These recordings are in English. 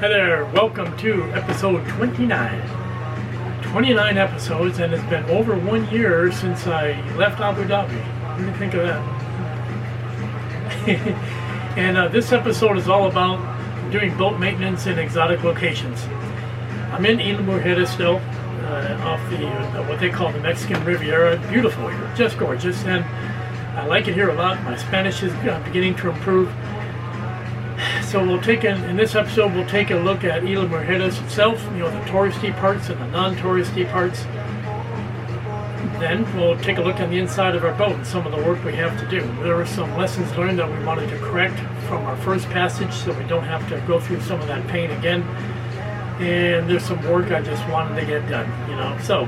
Hi there, welcome to episode 29. 29 episodes, and it's been over 1 year since I left Abu Dhabi. What do you think of that? And this episode is all about doing boat maintenance in exotic locations. I'm in Isla Mujeres still, off the what they call the Mexican Riviera. Beautiful here, just gorgeous, and I like it here a lot. My Spanish is beginning to improve. So we'll take in this episode, we'll take a look at Isla Mujeres itself, the touristy parts and the non-touristy parts. Then we'll take a look on the inside of our boat and some of the work we have to do. There were some lessons learned that we wanted to correct from our first passage so we don't have to go through some of that pain again. And there's some work I just wanted to get done, So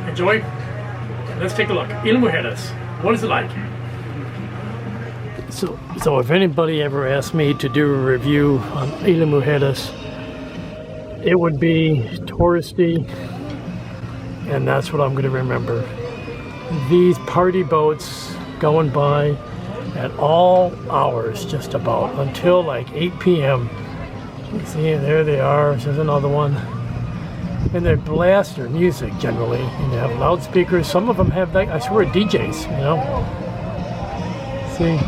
enjoy. Let's take a look. Isla Mujeres, what is it like? So if anybody ever asked me to do a review on Isla Mujeres, it would be touristy, and that's what I'm going to remember. These party boats going by at all hours, just about, until like 8 p.m. You see, there they are, there's another one. And they blast their music generally, and they have loudspeakers. Some of them have, I swear, DJs, See?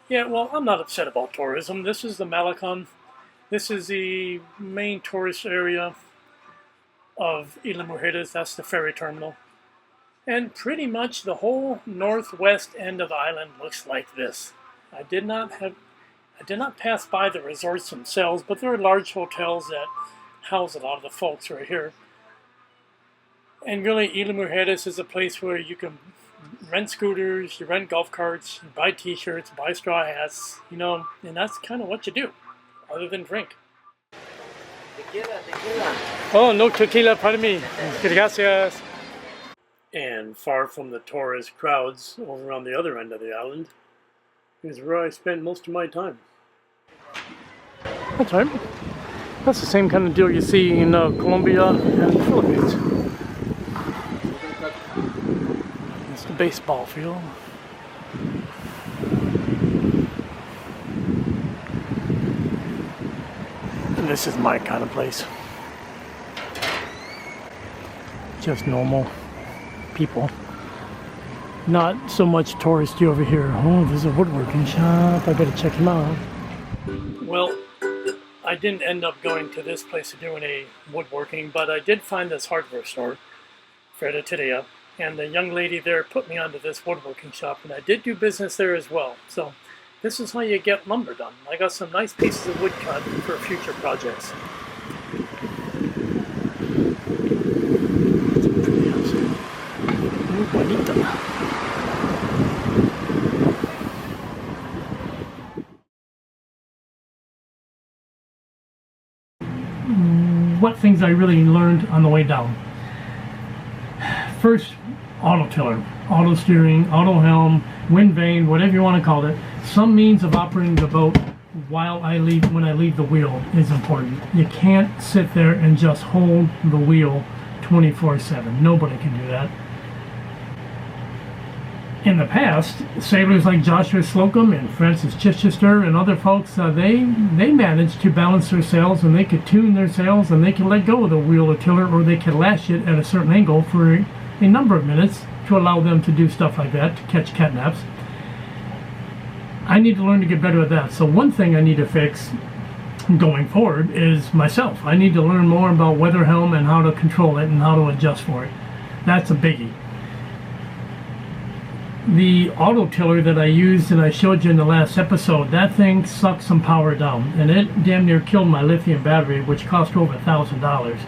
Yeah, well, I'm not upset about tourism. This is the Malecon. This is the main tourist area of Isla Mujeres. That's the ferry terminal. And pretty much the whole northwest end of the island looks like this. I did not pass by the resorts themselves, but there are large hotels that house a lot of the folks right here. And really, Isla Mujeres is a place where you can rent scooters, you rent golf carts, you buy t-shirts, buy straw hats, and that's kind of what you do, other than drink. Tequila, tequila. Oh, no tequila, pardon me. Gracias. And far from the tourist crowds over on the other end of the island is where I spend most of my time. That's right. That's the same kind of deal you see in Colombia and the Philippines. The baseball field. And this is my kind of place. Just normal people. Not so much touristy over here. Oh, there's a woodworking shop. I better check him out. Well, I didn't end up going to this place to do any woodworking, but I did find this hardware store, Ferreteria. And the young lady there put me onto this woodworking shop, and I did do business there as well. So this is how you get lumber done. I got some nice pieces of wood cut for future projects. Ooh, bonita. What things I really learned on the way down? First, auto tiller, auto steering, auto helm, wind vane, whatever you want to call it. Some means of operating the boat when I leave the wheel is important. You can't sit there and just hold the wheel 24/7. Nobody can do that. In the past, sailors like Joshua Slocum and Francis Chichester and other folks, they managed to balance their sails, and they could tune their sails, and they could let go of the wheel or tiller, or they could lash it at a certain angle for a number of minutes to allow them to do stuff like that, to catch catnaps. I need to learn to get better at that. So one thing I need to fix going forward is myself. I need to learn more about weather helm and how to control it and how to adjust for it. That's a biggie. The auto tiller that I used and I showed you in the last episode, that thing sucked some power down, and it damn near killed my lithium battery, which cost over $1,000.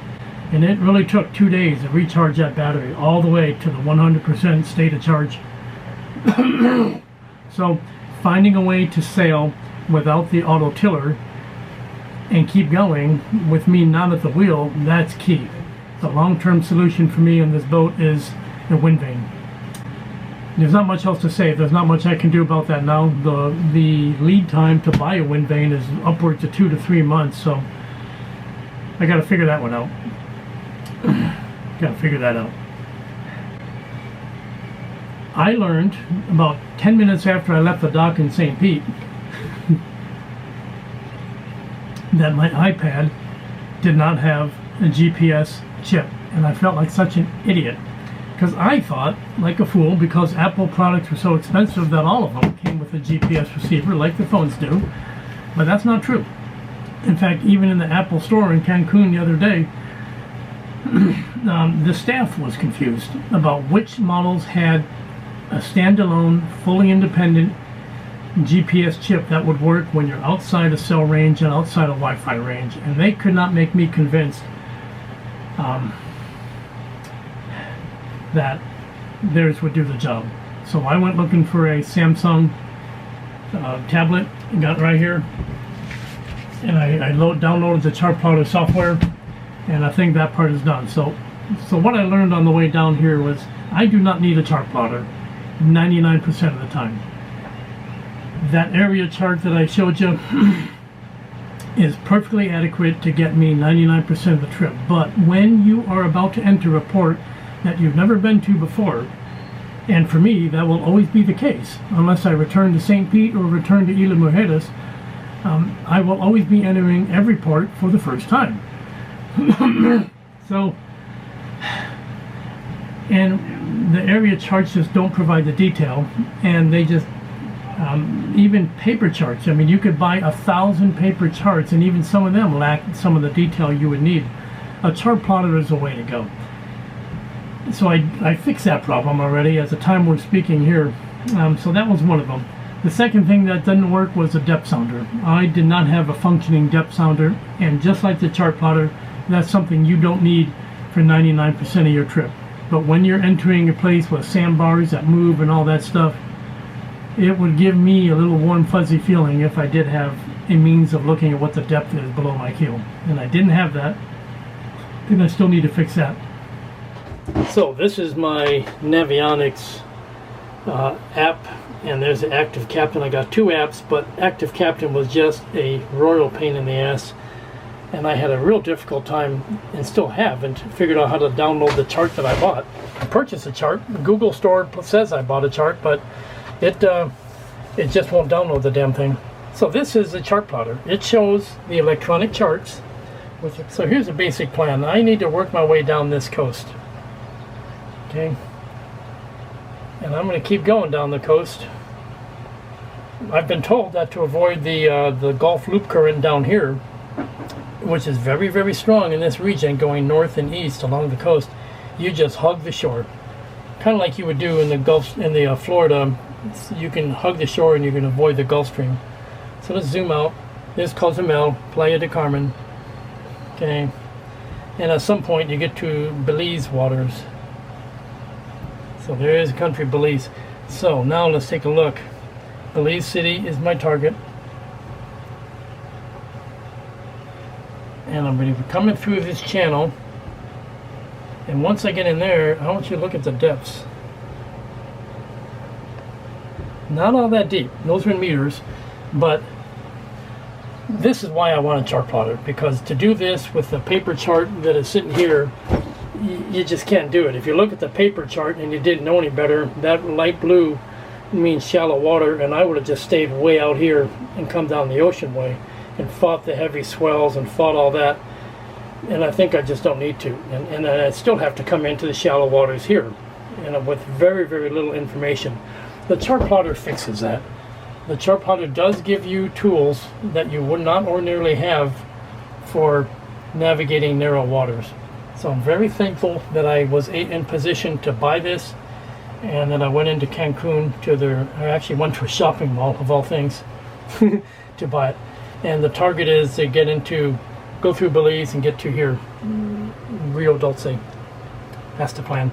And it really took 2 days to recharge that battery all the way to the 100% state of charge. So finding a way to sail without the auto tiller and keep going with me not at the wheel, that's key. the long-term solution for me on this boat is the wind vane. There's not much else to say. There's not much I can do about that now. The lead time to buy a wind vane is upwards of 2 to 3 months, so I got to figure that one out. Got to figure that out. I learned about 10 minutes after I left the dock in St. Pete that my iPad did not have a GPS chip, and I felt like such an idiot because I thought, like a fool, because Apple products were so expensive that all of them came with a GPS receiver like the phones do, but that's not true. In fact, even in the Apple store in Cancun the other day, the staff was confused about which models had a standalone, fully independent GPS chip that would work when you're outside a cell range and outside a Wi-Fi range, and they could not make me convinced that theirs would do the job. So I went looking for a Samsung tablet and got it right here, and I downloaded the chartplotter software, and I think that part is done. So what I learned on the way down here was I do not need a chartplotter 99% of the time. That area chart that I showed you is perfectly adequate to get me 99% of the trip. But when you are about to enter a port that you've never been to before, and for me that will always be the case unless I return to St. Pete or return to Isla Mujeres, I will always be entering every port for the first time. So, and the area charts just don't provide the detail, and they just even paper charts. I mean, you could buy 1,000 paper charts, and even some of them lack some of the detail you would need. A chart plotter is the way to go. So I fixed that problem already at the time we're speaking here. So that was one of them. The second thing that didn't work was a depth sounder. I did not have a functioning depth sounder, and just like the chart plotter, that's something you don't need for 99% of your trip. But when you're entering a place with sandbars that move and all that stuff, it would give me a little warm fuzzy feeling if I did have a means of looking at what the depth is below my keel. And I didn't have that, and I still need to fix that. So this is my Navionics app, and there's the Active Captain. I got 2 apps, but Active Captain was just a royal pain in the ass, and I had a real difficult time, and still haven't figured out how to download the chart that I bought. I purchased a chart. The Google store says I bought a chart, but it just won't download the damn thing. So this is the chart plotter. It shows the electronic charts. So here's a basic plan. I need to work my way down this coast. Okay, and I'm going to keep going down the coast. I've been told that to avoid the Gulf Loop current down here, which is very, very strong in this region going north and east along the coast, you just hug the shore. Kind of like you would do in the Gulf, in the Florida. You can hug the shore and you can avoid the Gulf Stream. So let's zoom out. There's Cozumel, Playa de Carmen. Okay, and at some point you get to Belize waters. So there is a country, Belize. So now let's take a look. Belize City is my target. And I'm going to be coming through this channel. And once I get in there, I want you to look at the depths. Not all that deep. Those are in meters. But this is why I want a chart plotter. Because to do this with the paper chart that is sitting here, you just can't do it. If you look at the paper chart and you didn't know any better, that light blue means shallow water, and I would have just stayed way out here and come down the ocean way and fought the heavy swells and fought all that, and I think I just don't need to, and I still have to come into the shallow waters here, and with very, very little information. The chart plotter fixes that. The chart plotter does give you tools that you would not ordinarily have for navigating narrow waters. So I'm very thankful that I was in position to buy this, and that I went into Cancun I actually went to a shopping mall of all things to buy it. And the target is to go through Belize and get to here, Rio Dulce. That's the plan.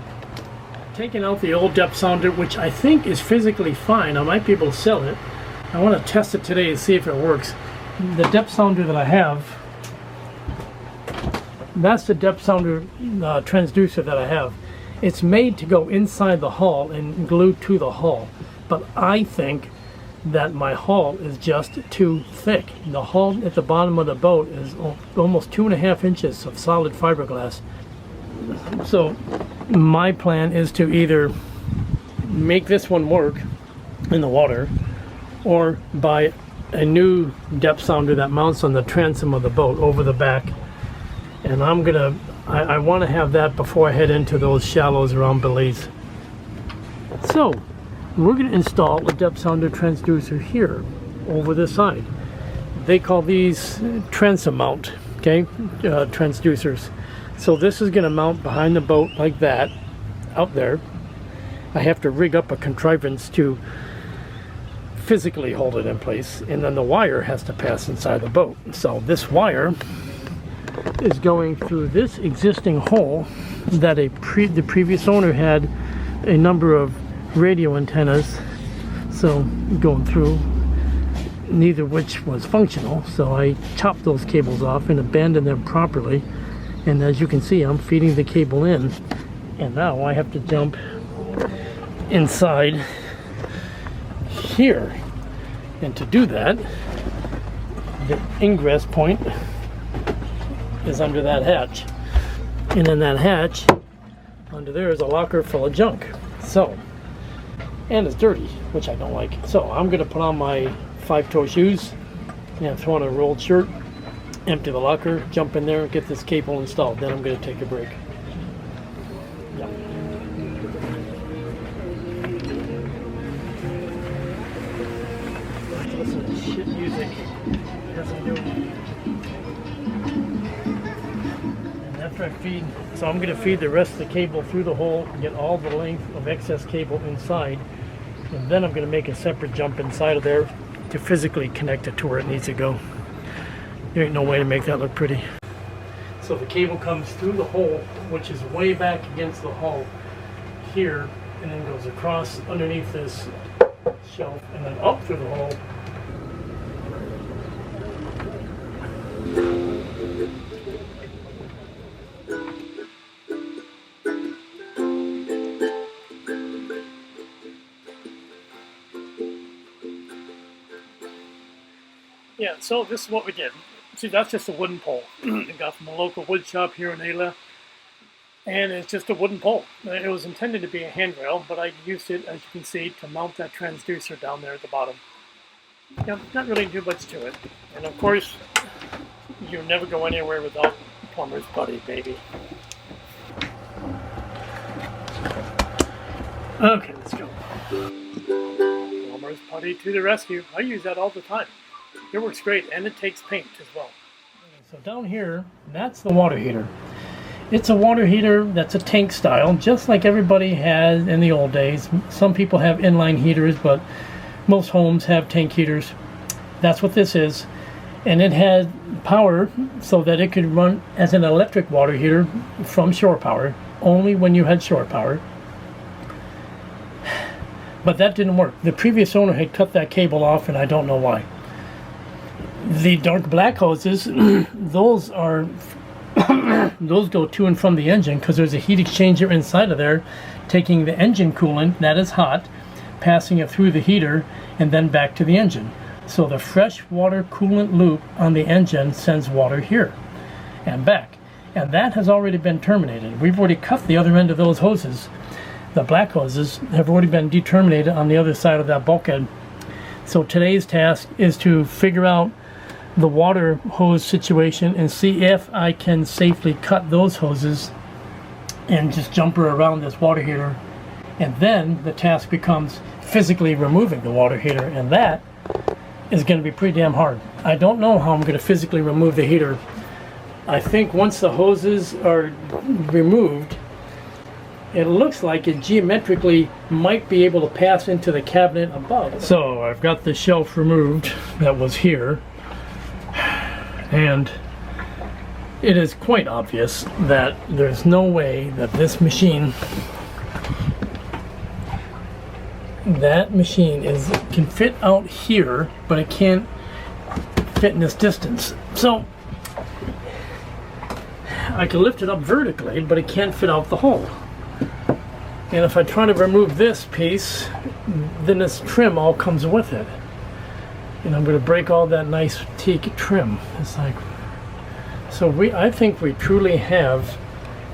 Taking out the old depth sounder, which I think is physically fine. I might be able to sell it. I want to test it today and see if it works. The depth sounder that I have that's the depth sounder transducer that I have. It's made to go inside the hull and glued to the hull, but I think that my hull is just too thick. The hull at the bottom of the boat is almost 2.5 inches of solid fiberglass. So my plan is to either make this one work in the water or buy a new depth sounder that mounts on the transom of the boat over the back. And I want to have that before I head into those shallows around Belize. So we're going to install a depth sounder transducer here over the side. They call these transom mount, okay, transducers. So this is going to mount behind the boat like that, out there. I have to rig up a contrivance to physically hold it in place, and then the wire has to pass inside the boat. So this wire is going through this existing hole that the previous owner had a number of radio antennas, so going through, neither which was functional. So I chopped those cables off and abandoned them properly, and as you can see, I'm feeding the cable in, and now I have to jump inside here, and to do that, the ingress point is under that hatch, and in that hatch under there is a locker full of junk. So, and it's dirty, which I don't like. So I'm going to put on my 5-toe shoes and throw on a rolled shirt, empty the locker, jump in there and get this cable installed. Then I'm going to take a break. Yeah. Listen to shit music as I'm doing. And after I feed, so I'm going to feed the rest of the cable through the hole and get all the length of excess cable inside. And then I'm going to make a separate jump inside of there to physically connect it to where it needs to go. There ain't no way to make that look pretty. So the cable comes through the hole, which is way back against the hull here, and then goes across underneath this shelf and then up through the hole. Yeah, so this is what we did. See, that's just a wooden pole. I got from a local wood shop here in Isla, and it's just a wooden pole. It was intended to be a handrail, but I used it, as you can see, to mount that transducer down there at the bottom. Yeah, not really too much to it. And of course, you never go anywhere without plumber's putty, baby. Okay, let's go. Plumber's putty to the rescue. I use that all the time. It works great, and it takes paint as well. So down here, that's the water heater. It's a water heater that's a tank style, just like everybody has in the old days. Some people have inline heaters, but most homes have tank heaters. That's what this is. And it had power so that it could run as an electric water heater from shore power, only when you had shore power. But that didn't work. The previous owner had cut that cable off, and I don't know why. The dark black hoses, those are those go to and from the engine, because there's a heat exchanger inside of there, taking the engine coolant that is hot, passing it through the heater, and then back to the engine. So the fresh water coolant loop on the engine sends water here and back, and that has already been terminated. We've already cut the other end of those hoses. The black hoses have already been determinated on the other side of that bulkhead. So today's task is to figure out the water hose situation and see if I can safely cut those hoses and just jumper around this water heater. And then the task becomes physically removing the water heater, and that is going to be pretty damn hard. I don't know how I'm going to physically remove the heater. I think once the hoses are removed, it looks like it geometrically might be able to pass into the cabinet above. So I've got the shelf removed that was here, and it is quite obvious that there's no way that this machine, can fit out here, but it can't fit in this distance. So I can lift it up vertically, but it can't fit out the hole. And if I try to remove this piece, then this trim all comes with it. And I'm going to break all that nice teak trim. It's like, so I think we truly have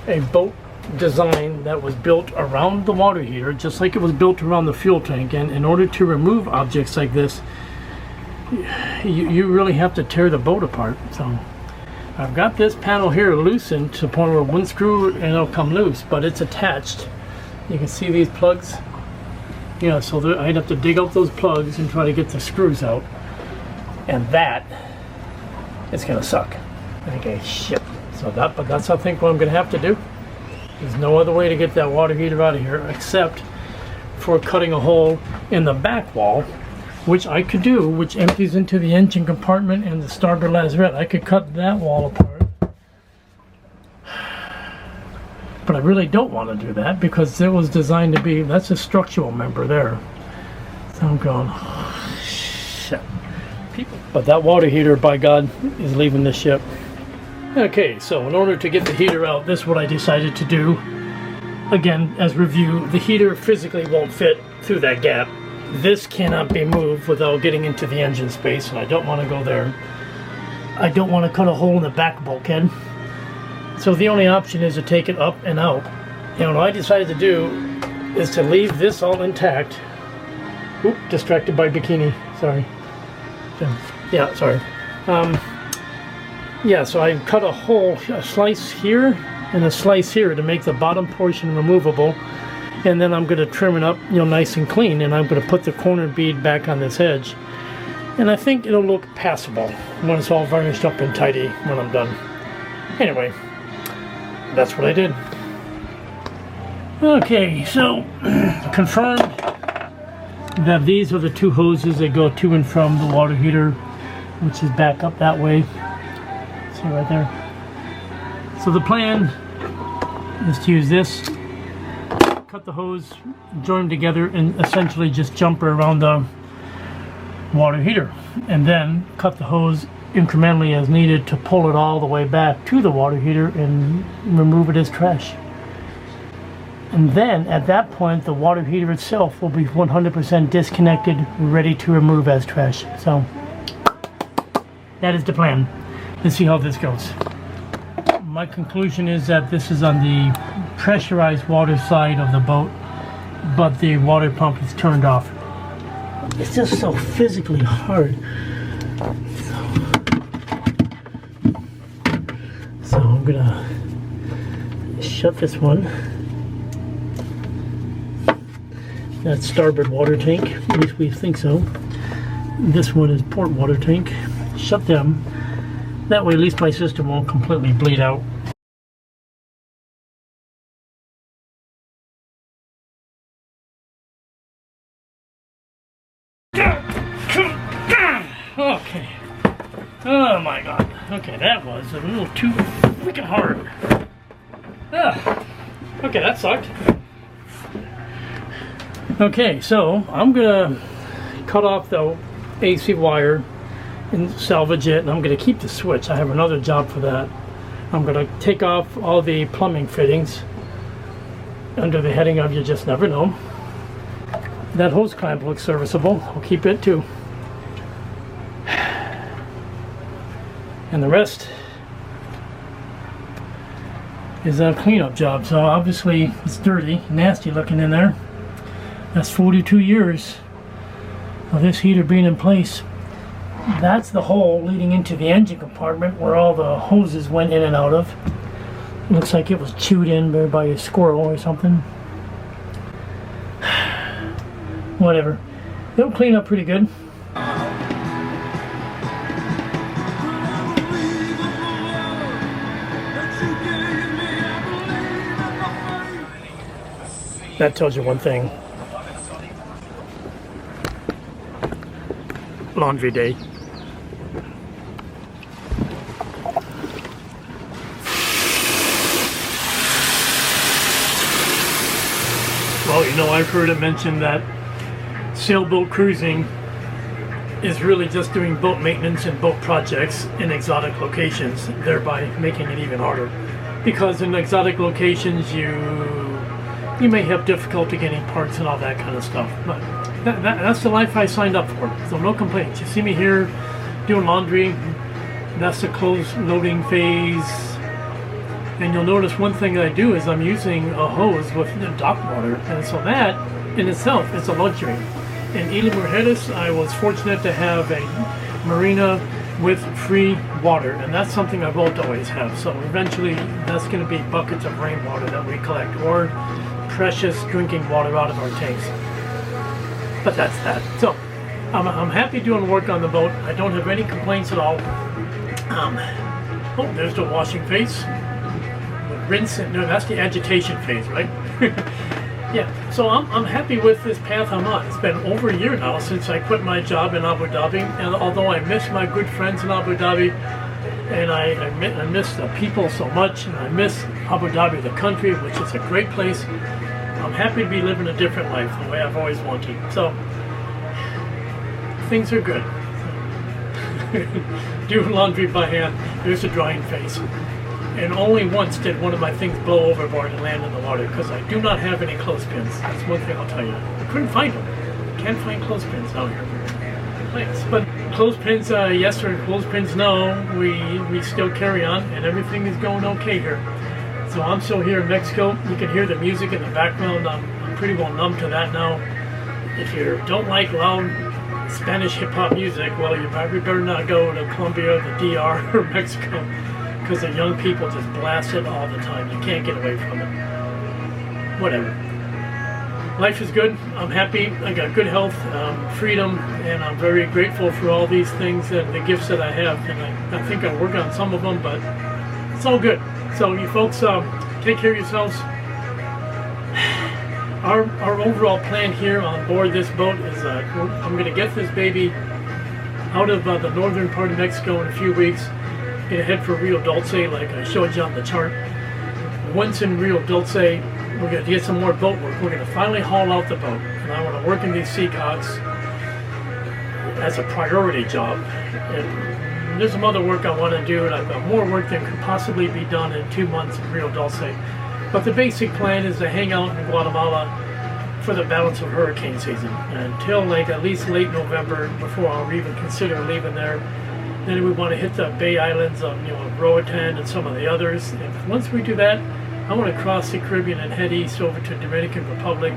a boat design that was built around the water heater, just like it was built around the fuel tank. And in order to remove objects like this, you really have to tear the boat apart. So I've got this panel here loosened to the point where one screw and it'll come loose, but it's attached. You can see these plugs. Yeah, so I'd have to dig out those plugs and try to get the screws out. And that is gonna suck. Okay, shit. So but that's I think what I'm gonna have to do. There's no other way to get that water heater out of here except for cutting a hole in the back wall, which I could do, which empties into the engine compartment and the starboard lazarette. I could cut that wall apart. But I really don't want to do that because it was designed to be, that's a structural member there. So I'm going, oh, shit. But that water heater, by God, is leaving the ship. Okay, so in order to get the heater out, this is what I decided to do. Again, as review, the heater physically won't fit through that gap. This cannot be moved without getting into the engine space, and I don't want to go there. I don't want to cut a hole in the back bulkhead. So the only option is to take it up and out. And what I decided to do is to leave this all intact. Oop, distracted by bikini, sorry. Yeah, sorry. Yeah, so I cut a hole, a slice here and a slice here to make the bottom portion removable. And then I'm going to trim it up, nice and clean. And I'm going to put the corner bead back on this edge. And I think it'll look passable when it's all varnished up and tidy when I'm done. Anyway, that's what I did. Okay, so confirmed that these are the two hoses that go to and from the water heater, which is back up that way. See right there. So the plan is to use this, cut the hose, join them together, and essentially just jumper around the water heater, and then cut the hose incrementally as needed to pull it all the way back to the water heater and remove it as trash. And then at that point the water heater itself will be 100% disconnected, ready to remove as trash. So that is the plan. Let's see how this goes. My conclusion is that this is on the pressurized water side of the boat, but the water pump is turned off. It's just so physically hard. So I'm gonna shut this one. That's starboard water tank, at least we think so. This one is port water tank. Shut them. That way at least my system won't completely bleed out. Okay. Oh my God. Okay, that was a little too freaking hard. Okay, that sucked. Okay, so I'm gonna cut off the AC wire and salvage it, and I'm gonna keep the switch. I have another job for that. I'm gonna take off all the plumbing fittings under the heading of you just never know. That hose clamp looks serviceable. I'll keep it too. And the rest is a cleanup job. So obviously it's dirty, nasty looking in there. That's 42 years of this heater being in place. That's the hole leading into the engine compartment where all the hoses went in and out of. Looks like it was chewed in by a squirrel or something. Whatever. It'll clean up pretty good. That tells you one thing. Laundry day. Well, I've heard it mentioned that sailboat cruising is really just doing boat maintenance and boat projects in exotic locations, thereby making it even harder. because in exotic locations you may have difficulty getting parts and all that kind of stuff. But that's the life I signed up for, so no complaints. You see me here doing laundry. That's the clothes loading phase. And you'll notice one thing I do is I'm using a hose with dock water, and so that in itself is a luxury. In Isla Mujeres, I was fortunate to have a marina with free water, and that's something I won't always have. So eventually that's going to be buckets of rainwater that we collect, or precious drinking water out of our tanks. But that's that. So I'm happy doing work on the boat. I don't have any complaints at all. Oh, there's the washing phase. Rinse, no, that's the agitation phase, right? Yeah, so I'm happy with this path I'm on. It's been over a year now since I quit my job in Abu Dhabi, and although I miss my good friends in Abu Dhabi, and I miss the people so much, and I miss Abu Dhabi, the country, which is a great place, I'm happy to be living a different life, the way I've always wanted. So, things are good. Doing laundry by hand, there's the drying phase. And only once did one of my things blow overboard and land in the water, because I do not have any clothespins. That's one thing I'll tell you. I couldn't find them. Can't find clothespins out here. Thanks. But clothespins, yes, or clothespins, no. We still carry on, and everything is going okay here. So I'm still here in Mexico. You can hear the music in the background. I'm pretty well numb to that now. If you don't like loud Spanish hip-hop music, well, you better not go to Colombia, the DR, or Mexico, because the young people just blast it all the time. You can't get away from it. Whatever. Life is good. I'm happy. I got good health, freedom, and I'm very grateful for all these things and the gifts that I have. And I think I'll work on some of them, but it's all good. So you folks, take care of yourselves. Our overall plan here on board this boat is I'm going to get this baby out of the northern part of Mexico in a few weeks. Gonna head for Rio Dulce, like I showed you on the chart. Once in Rio Dulce, we're gonna get some more boat work. We're gonna finally haul out the boat, and I want to work in these seacocks as a priority job. And there's some other work I want to do, and I've got more work than could possibly be done in 2 months in Rio Dulce. But the basic plan is to hang out in Guatemala for the balance of hurricane season until like at least late November, before I'll even consider leaving there. Then we want to hit the Bay Islands of, Roatan and some of the others. And once we do that, I want to cross the Caribbean and head east over to Dominican Republic.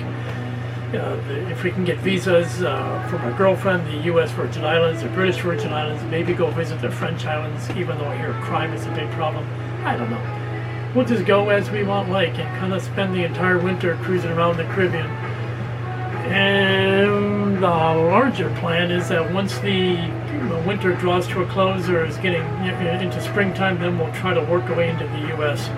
If we can get visas for my girlfriend, the U.S. Virgin Islands, the British Virgin Islands, maybe go visit the French Islands, even though I hear crime is a big problem. I don't know. We'll just go as we want, and kind of spend the entire winter cruising around the Caribbean. And the larger plan is that once the winter draws to a close or is getting into springtime, then we'll try to work our way into the U.S.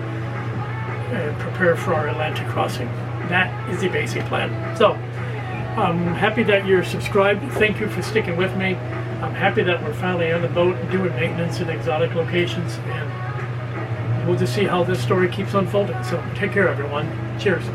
and prepare for our Atlantic crossing. That is the basic plan. So, I'm happy that you're subscribed. Thank you for sticking with me. I'm happy that we're finally on the boat doing maintenance in exotic locations, and we'll just see how this story keeps unfolding. So, take care, everyone. Cheers.